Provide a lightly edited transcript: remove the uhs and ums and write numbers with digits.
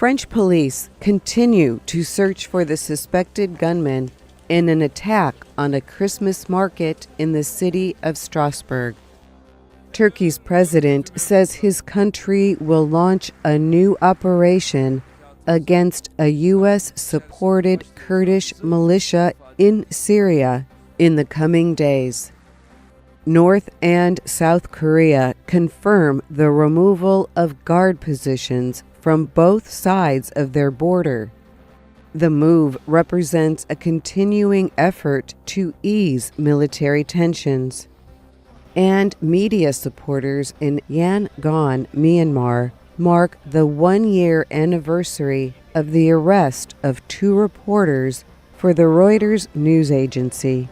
French police continue to search for the suspected gunman in an attack on a Christmas market in the city of Strasbourg. Turkey's president says his country will launch a new operation against a U.S.-supported Kurdish militia in Syria in the coming days. North and South Korea confirm the removal of guard positions from both sides of their border. The move represents a continuing effort to ease military tensions. And media supporters in Yangon, Myanmar, mark the one-year anniversary of the arrest of 2 reporters for the Reuters news agency.